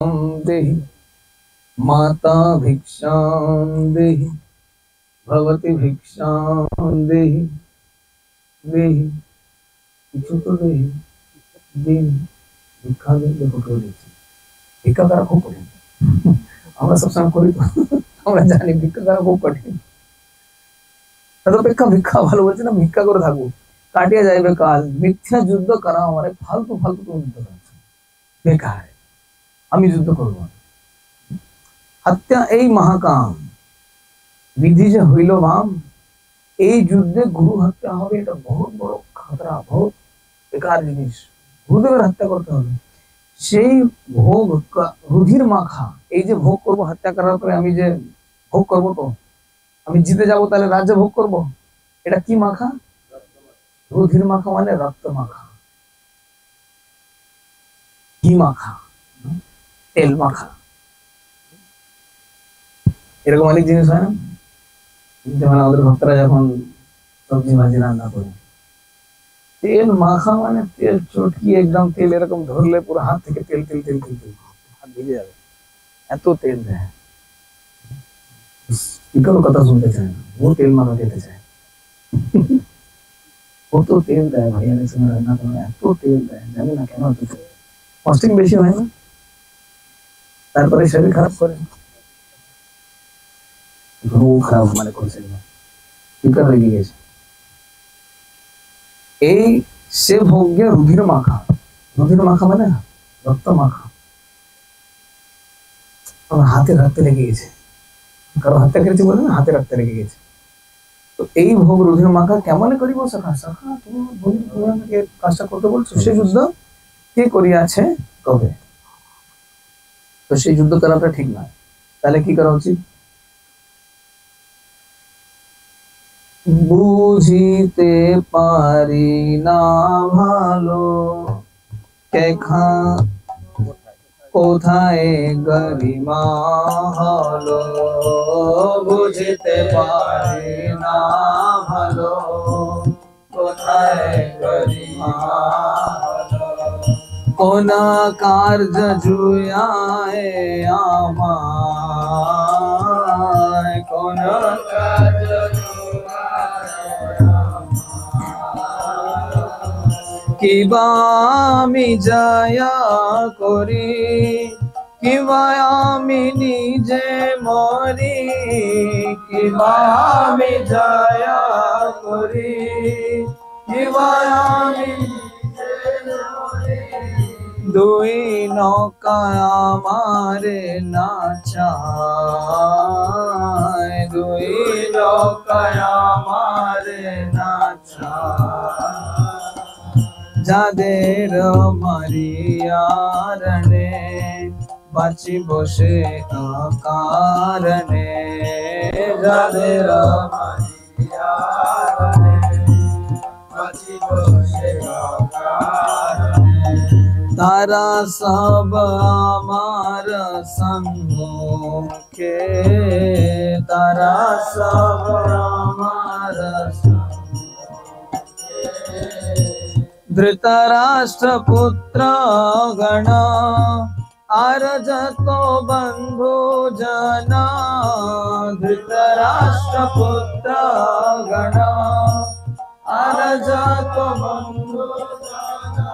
देहि माता भिक्षां देहि भवती भिक्षां देहि देहि কিছু তো দেহি দিন ভিক্ষা দিন দেখো কেউ দিচ্ছে ভিক্ষা করা খুব কঠিন আমরা সবসময় করি তো আমরা জানি ভিক্ষা করা খুব কঠিন তদপেক্ষা ভিক্ষা ভালো বলছে না ভিক্ষা করে থাকবো কাটিয়ে যাইবে কাল মিথ্যা যুদ্ধ করা আমারে ফালতু ফালতু তুমি যুদ্ধ করছো বেকার আমি যুদ্ধ করবো হত্যা এই মহাকাম বিধি যে হইল বাম এই যুদ্ধে গুরু হত্যা হবে এটা বহুত বড় খতরা বহুত বেকার জিনিস গুরুদেবের হত্যা করতে হবে সেই ভোগ রুধির মাখা এই যে ভোগ করব হত্যা করার পরে আমি যে ভোগ করব তো আমি জিতে যাব তাহলে রাজ্য ভোগ করব এটা কি মাখা রুধির মাখা মানে রক্ত মাখা ঘি মাখা তেল মাখা এরকম অনেক জিনিস হয় না যেমন আমাদের ভক্তরা যখন সবজি ভাজি রান্না করে তেল মাখা মানে তেল চটকি একদম তেল এরকম ধরলে পুরো হাত থেকে তেল তেল তেল তেল তেল হাত ভিজে যাবে এত তেল দেয় কেউ কথা শুনতে চায় না ও তেল মাখা খেতে চায় কত তেল দেয় ভাই অনেক সময় রান্না করে এত তেল দেয় জানি না কেন ফাস্টিং বেশি হয় না তারপরে শরীর খারাপ করে খারাপ মানে করছে না ফিকার লেগে গেছে এই সে ভোগ্য রুধির মাখা মানে রক্ত মাখা আমার হাতে রাখতে লেগে গেছে কারো হত্যা করেছে বলে না হাতে রাখতে লেগে গেছে তো এই ভোগ রুধির মাখা কেমন করিব সখা সখা তুমি আমাকে কাজটা করতে বলছো সে যুদ্ধ কে করিয়াছে কবে তো সেই যুদ্ধ করাটা ঠিক নয় তাহলে কি করা উচিত বুঝিতে পারি না ভালো কেখা কোথায় গরিমা হলো বুঝিতে পারি না ভালো কোথায় গরিমা হলো কোন কার্য জুয়ায় আমায় কোন কার্য কিবা আমি যায়া করি কিবা আমি নিজে মরি কিবা আমি যায়া করি কিবা আমি দুই নৌকা আমারে নাচায় দুই নৌকা আমারে নাচায় যাদের মারিয়ারণে বাঁচি বসে কারণে যাদের মারিয়ারণে বাঁচি বসে কারণে তারা সব আমার সম্মুখে তারা সব আমার धृतराष्ट्र पुत्र गण आरजतो बंधु जना धृतराष्ट्र पुत्र गण आरजतो बंधु जना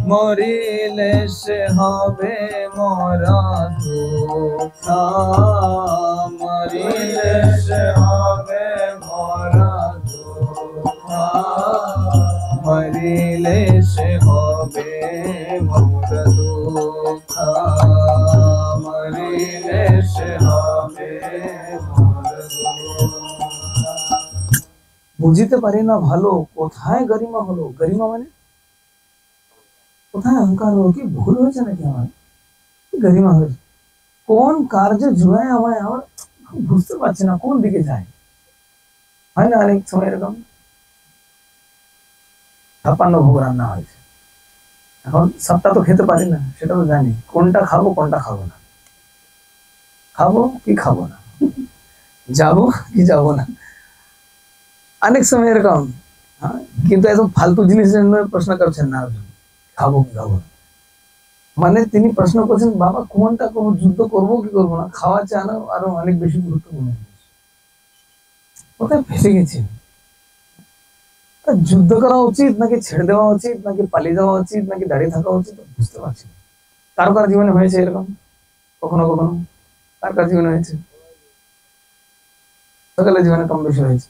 मरिले से हबे मोरा दुख मरिले से हबे मोरा दुख मरिले से होबे मोर दुख मरिले से होबे मोर दुख বুঝিতে পারি না ভালো কোথায় গরিমা হলো গরিমা মানে কোথায় অহংকার হলো কি ভুল হয়েছে নাকি আমার গরিমা হয়েছে কোন কার্য জুয়ায় আমায় আমার বুঝতে পারছি না কোন দিকে যায় হয় না অনেক সময় এরকম 56 ভোগ রান্না হয়েছে এখন সবটা তো খেতে পারি না সেটা তো জানি কোনটা খাবো কোনটা খাবো না খাবো কি খাবো না যাবো কি যাবো না অনেক সময় এরকম কিন্তু একদম ফালতু জিনিসের জন্য প্রশ্ন করছেন না খাবো কি খাবো না মানে তিনি প্রশ্ন করছেন, বাবা কোনটা করবো, যুদ্ধ করবো কি করবো না, খাওয়া চানো আরো অনেক বেশি গুরুত্বপূর্ণ। কোথায় ফেসে গেছি? যুদ্ধ করা উচিত নাকি ছেড়ে দেওয়া উচিত, নাকি পালিয়ে যাওয়া উচিত, নাকি দাঁড়িয়ে থাকা উচিত, বুঝতে পারছি না। কার কার জীবনে হয়েছে এরকম? কখনো কখনো কার কার জীবনে হয়েছে? সকালের জীবনে কম বেশি হয়েছে।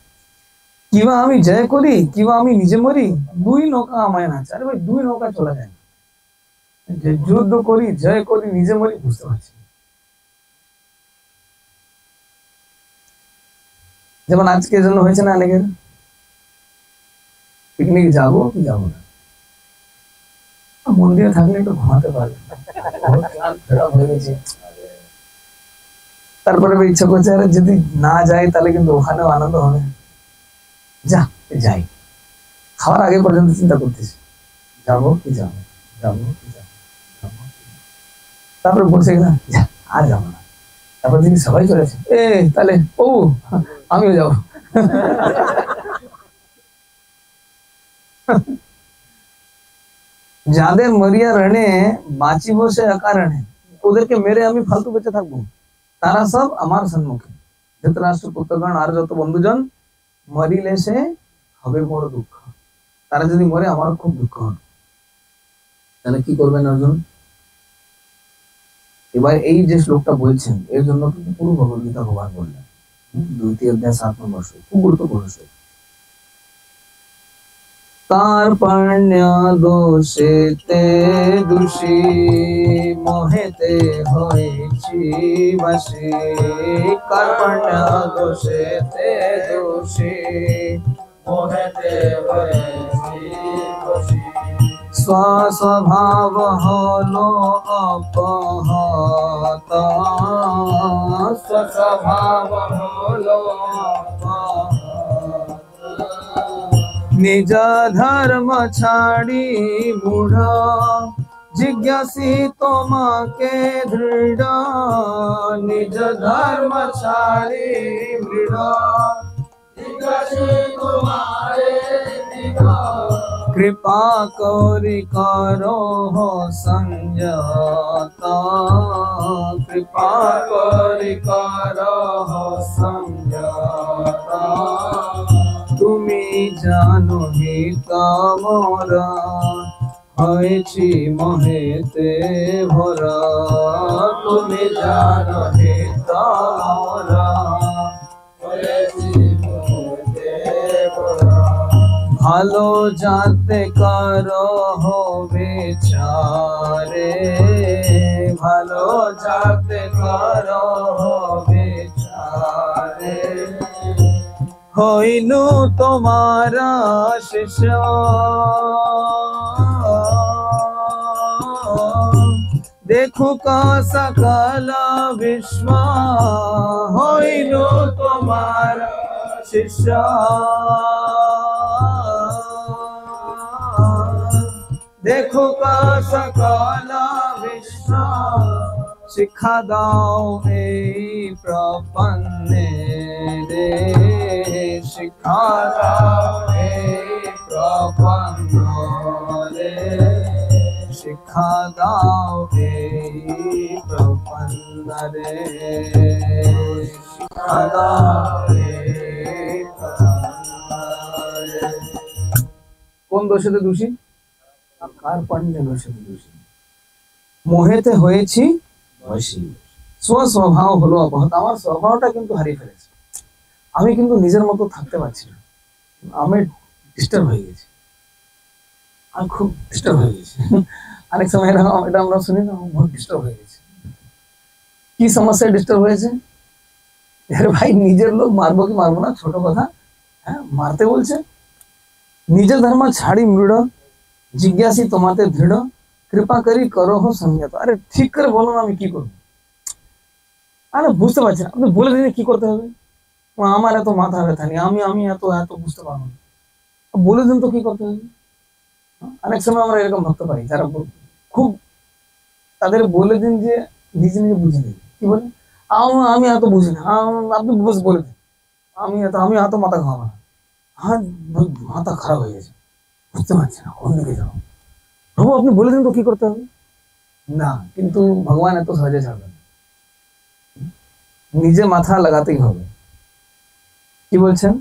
কিবা আমি জয় করি, কিবা আমি নিজে মরি, দুই নৌকা আমায় না। আরে ভাই, দুই নৌকা চলে যায় না। যে যুদ্ধ করি, জয় করি, নিজে মরি, বুঝতে পারছি। যেমন আজকের জন্য হয়েছে না অনেকের, পিকনিক যাবো কি যাবো না, মন্দিরে থাকলে একটু ঘুমাতে পারবে, হয়ে গেছে। তারপরে ইচ্ছা করছে আরে যদি না যাই তাহলে কিন্তু ওখানেও আনন্দ হবে, যা যাই। খাওয়ার আগে পর্যন্ত চিন্তা করতেছি, যাবো কি যাবো, যাবো কি যাবো, তারপরে বলছে না আর যাবো না। তারপর তিনি সবাই চলেছে, তাহলে ও আমিও যাবো। যাদের মরিয়া রণে বাঁচি বসে অকারণে, ওদেরকে মেরে আমি ফালতু বেঁচে থাকবো, তারা সব আমার সম্মুখে। ধৃতরাষ্ট্র পুত্রগণ আর যত বন্ধুজন, মরিলে সে হবে বড় দুঃখ। তারা যদি মরে আমারও খুব দুঃখ হবে। তাহলে কি করবেন অর্জুন? এবার এই যে শ্লোকটা বলছেন, এর জন্য কিন্তু পুরো ভগবদ্গীতা ভগবান বললেন। 2 অধ্যায় 7 নম্বর শ্লোক, খুব গুরুত্বপূর্ণ শ্লোক। কার্পণ্য দোষেতে দোষী, মোহেতে হয়েছি বশী। কার্পণ্য দোষেতে দোষী, মোহেতে হয়েছি বশী। স্বস্বভাব হলো অপহত, স্বস্বভাব হলো অপহত। নিজ ধর্ম ছাড়ি মূঢ়, জিজ্ঞাসী তোমাকে দৃঢ়। নিজ ধর্ম ছাড়ি মূঢ়, জিজ্ঞাসী তোমারে দৃঢ়। কৃপা করি করো সংযত, কৃপা করি করো সংযত। তুমি জানো হিত মোরা, হয়েছি মোহেতে ভরা। তুমি জানো হিত মোরা, হয়েছি মোহেতে ভরা। ভালো যাতে করো বিচারে, ভালো যাতে করো বিচারে। হইনু তোমারা শিষ্য, দেখুক সকল বিশ্ব। হইনু তোমারা শিষ্য, দেখুক সকল বিশ্ব। শিক্ষা দাও এই প্রপন্নে রে, শিক্ষা দাও এই প্রপন্ন রে। শিক্ষা দাও এই প্রপন্ন রে, শিক্ষা দাও এই প্রপন্ন রে। কোন দোষেতে দোষী? কার্পণ্যে দোষেতে দোষী, মোহেতে হয়েছি বশী। স্বস্বভাব হলো অপহত, আমার স্বভাবটা কিন্তু হারিয়ে ফেলেছে। আমি কিন্তু নিজের মতো থাকতে পারছি না, আমি ডিস্টার্ব হয়ে গেছি, আমি খুব ডিস্টার্ব হয়ে গেছি। অনেক সময় এটা আমরা শুনি না, বহুত ডিস্টার্ব হয়ে গেছে। কি সমস্যায় ডিস্টার্ব হয়েছে? ভাই নিজের লোক মারবো কি মারবো না ছোট কথা, হ্যাঁ মারতে বলছে। নিজ ধর্ম ছাড়ি মৃঢ়, জিজ্ঞাসী তোমাতে দৃঢ়। কৃপা করি করো সংযত। আরে ঠিক করে বলো না, আমি কি করবো? আরে বুঝতে পারছি না, আপনি বলে দিন কি করতে হবে। আমার এত মাথা ব্যথা নেই, আমি এত এত বুঝতে পারবো না, বলে দিন তো কি করতে হবে। অনেক সময় আমরা এরকম ভাবতে পারি, যারা খুব, তাদের বলে দিন যে নিজে নিজে বুঝে নেই। কি বলে, আমি এত বুঝি না, আপনি বলে দিন, আমি এত মাথা ঘামাবো না। হ্যাঁ মাথা খারাপ হয়ে গেছে, বুঝতে পারছি না কোন দিকে যাবো। প্রভু আপনি বলে দিন তো কি করতে হবে। না, কিন্তু ভগবান এত সহজে ছাড়বেন না। নিজে মাথা লাগাতেই হবে। কি বলছেন?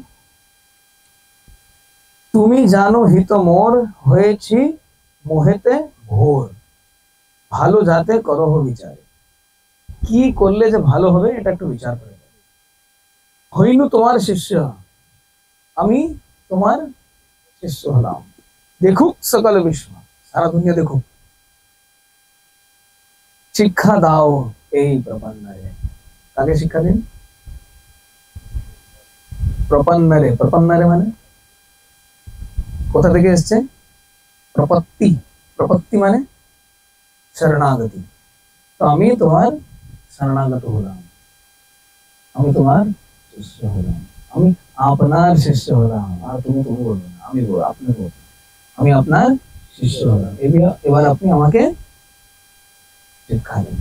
তুমি জানো হিত মোর, হয়েছি মোহেতে ভোর, ভালো যাতে করহ বিচারে। কি করলে যে ভালো হবে এটা একটু বিচার করে। হইনু তোমার শিষ্য, আমি তোমার শিষ্য হলাম। দেখুক সকল বিশ্ব, সারা দুনিয়া দেখুক। শিক্ষা দাও এই প্রপন্নরে। কাকে শিক্ষা দিন? প্রপন্নরে। প্রপন্নরে মানে কোথা থেকে এসছে? প্রপত্তি। প্রপত্তি মানে শরণাগতি। তো আমি তোমার শরণাগত হলাম, আমি তোমার শিষ্য হলাম, আমি আপনার শিষ্য হলাম। আর তুমি তুমি বলবে না, আমি আপনার বলবো, আমি আপনার শিষ্য হলাম। এবার আপনি আমাকে শিক্ষা দেন।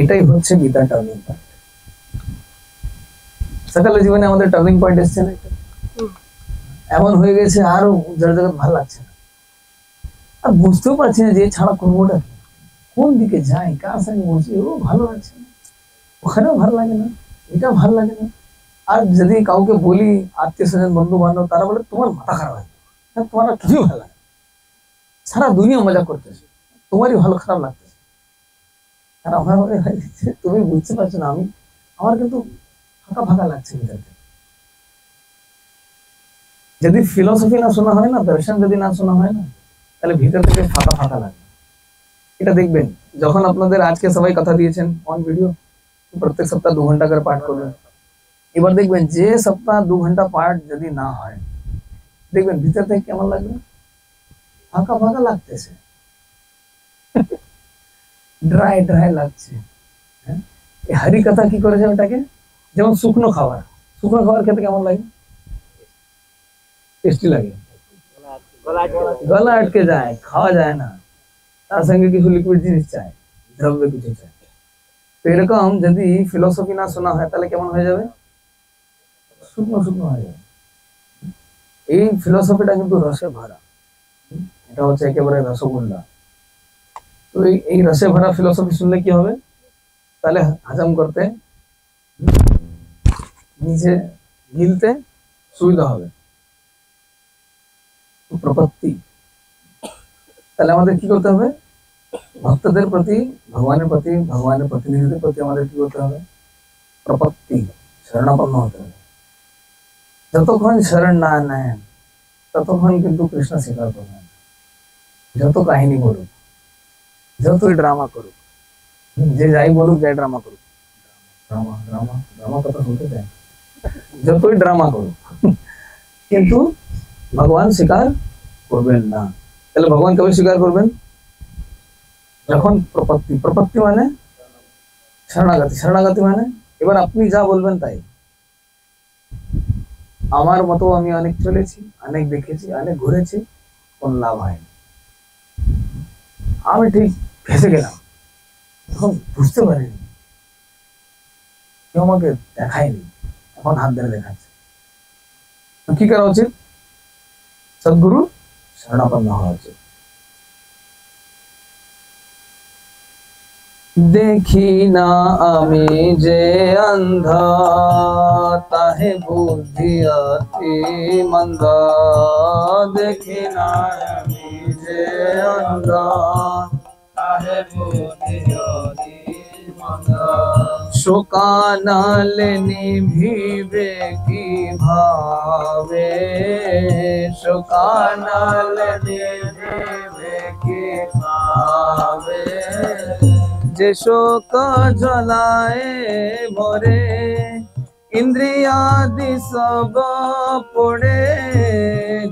এটাই হচ্ছে গীতা টার্নিং পয়েন্ট। সকালে জীবনে আমাদের টার্নিং পয়েন্ট এসছে না? এমন হয়ে গেছে আরো যার জায়গা ভালো লাগছে না, আর বুঝতেও পারছি না যে ছাড়া করবোটা কি, কোন দিকে যাই, কার সঙ্গে বসি, ও ভালো লাগছে না, ওখানেও ভালো লাগে না, এটা ভালো লাগে না। আর যদি কাউকে বলি, আত্মীয় স্বজন বন্ধু বান্ধব, তারা বলে তোমার মাথা খারাপ আছে, তোমার কিছু ভালো লাগে, সারা দুনিয়া মজা করতেছে, তোমারই ভালো খারাপ লাগতেছে। আর আমার মনে হয় তুমি বুঝতে পারছো না, আমার কিন্তু ফাঁকা ফাঁকা লাগছে ভিতর থেকে। যদি ফিলোসফি না শোনা হয় না, দর্শন যদি না শোনা হয় না, তাহলে ভিতর থেকে ফাঁকা ফাঁকা লাগে। এটা দেখবেন, যখন আপনাদের আজকে সবাই কথা দিয়েছেন অন ভিডিও, প্রত্যেক সপ্তাহ 2 ঘন্টা করে পাঠ করবেন। এবার দেখবেন যে সপ্তাহ 2 ঘন্টা পাঠ যদি না হয়, দেখবেন ভিতর থেকে কেমন লাগবে? ফাঁকা ফাঁকা লাগতেছে, ড্রাই ড্রাই লাগছে। হ্যাঁ, হরি কথা কি করেছে ওটাকে, যেমন শুকনো খাবার, শুকনো খাবার খেতে কেমন লাগে? টেস্টি লাগে, গলা আটকে যায়, খাওয়া যায় না, তার সঙ্গে কিছু লিকুইড জিনিস চাই, দ্রব্য কিছু চাই। তো এরকম যদি ফিলোসফি না শোনা হয়, তাহলে কেমন হয়ে যাবে? শুকনো শুকনো হয়ে যাবে। এই ফিলোসফিটা কিন্তু রসে ভরা, এটা হচ্ছে একেবারে রসগোল্লা। তো এই রসে ভরা ফিলোসফি শুনলে কি হবে? তাহলে হজম করতে, নিজে গিলতে সুবিধা হবে। প্রপত্তি, তাহলে আমাদের কি করতে হবে? ভক্তদের প্রতি, ভগবানের প্রতি, ভগবানের প্রতিনিধিদের প্রতি আমাদের কি করতে হবে? প্রপত্তি, শরণাপন্ন হতে হবে। যতক্ষণ শরণ না নেন, ততক্ষণ কিন্তু কৃষ্ণ স্বীকার করবেন। যত কাহিনী বলুক, যতই ড্রামা করুক, যে যাই বলুক, যাই ড্রামা করুক, ড্রামা ড্রামা ড্রামা কথা শুনতে চায়, যতই ড্রামা করুক, কিন্তু ভগবান স্বীকার করবেন না। তাহলে ভগবান কবে স্বীকার করবেন? যখন প্রপত্তি। প্রপত্তি মানে শরণাগতি। শরণাগতি মানে এবার আপনি যা বলবেন তাই। আমার মতো আমি অনেক চলেছি, অনেক দেখেছি, অনেক ঘুরেছি, কোন লাভ হয়নি, আমি ঠিক ফেসে গেলাম। তখন বুঝতে পারিনি, কেউ আমাকে দেখায়নি, এখন হাত ধরে দেখাচ্ছে। কি করা উচিত? সদ্গুরু শরণাপন্ন হওয়া উচিত। দেখি না আমি যে অন্ধা, তাহে বুদ্ধি অতি মন্দা। দেখি না আমি যে অন্ধা, তাহে বুদ্ধি অতি মন্দা। শোকানলে নিভিবে কি ভাবে, শোকানলে নিভিবে কি ভাবে। যে শোক জ্বলায় মরে, ইন্দ্রিয়াদি সব পড়ে।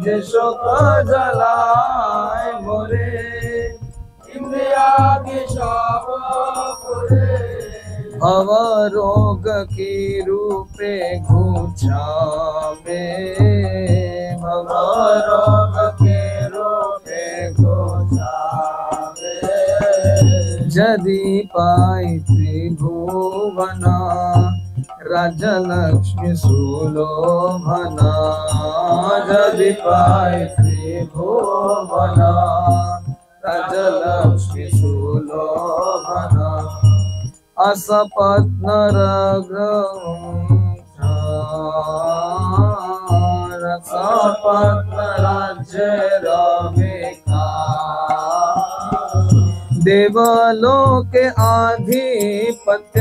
যে শোক জ্বলায় মরে, ইন্দ্রিয়াদি সব পড়ে। ভব রোগ কি রূপে ঘুচাবে, ভব রোগ কি রূপে ঘুচাবে। যদি পাই ত্রিভুবনা, রাজলক্ষ্মী সুলোভনা। যদি পাই ত্রিভুবনা, রাজলক্ষ্মী সুলোভনা রাজ্যের দেবলোকে আধিপত্য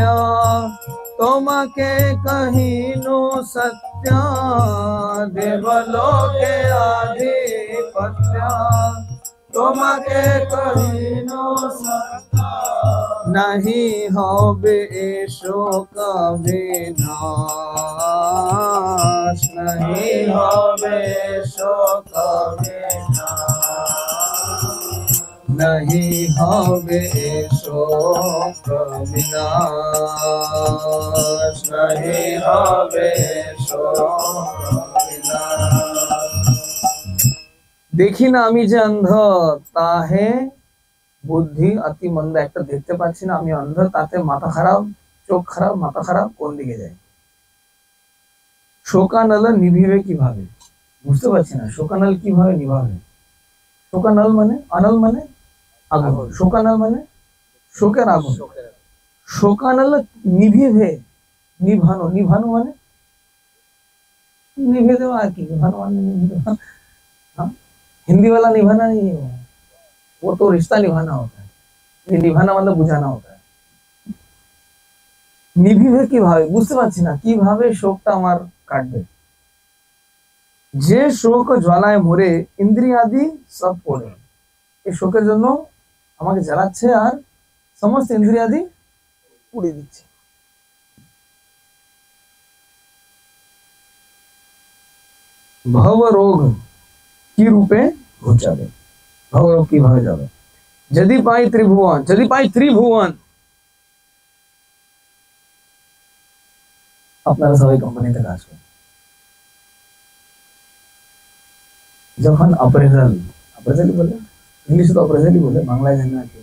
তোমাকে কহিনু সত্য দেবলোকে আধিপত্য তোমাকে কহিনু সত্য নাহি হবে শোক বিনাশ নাহি হবে শোক বিনাশ নাহি হবে শোক বিনাশ নাহি হবে শোক বিনাশ দেখি না আমি যে অন্ধ তাহে বুদ্ধি অতি মন্দ একটা দেখতে পাচ্ছি না আমি অন্ধ তাতে মাথা খারাপ চোখ খারাপ মাথা খারাপ কোন দিকে যায় শোকানল নিভিবে কিভাবে বুঝতে পারছি না শোকানল কিভাবে নিভাবে শোকানল মানে অনল মানে আগুন শোকানল মানে শোকের আগুন শোকানল নিভিবে নিভানো নিভানো মানে निभे दो आके निभाना हाँ हिंदी वाला निभाना नहीं है वो तो रिश्ता निभाना होता है ये निभाना मतलब बुझाना होता है নিভিবে কিভাবে বুঝতে পারছি না কিভাবে শোকটা আমার কাটবে যে শোক জ্বালায় মরে ইন্দ্রিয়াদি সব পড়ে এই শোকের জন্য আমাকে জ্বালাচ্ছে আর সমস্ত ইন্দ্রিয়াদি পুড়ে দিচ্ছে ভব রোগ কি রূপে ঘুচাবে ভব রোগ কিভাবে যাবে যদি পাই ত্রিভুবন আপনারা সবাই কোম্পানিতে কাজ করেন যখন অ্যাপ্রেজাল বলে ইংলিশে তো অ্যাপ্রেজালই বলে বাংলায় জানি না কি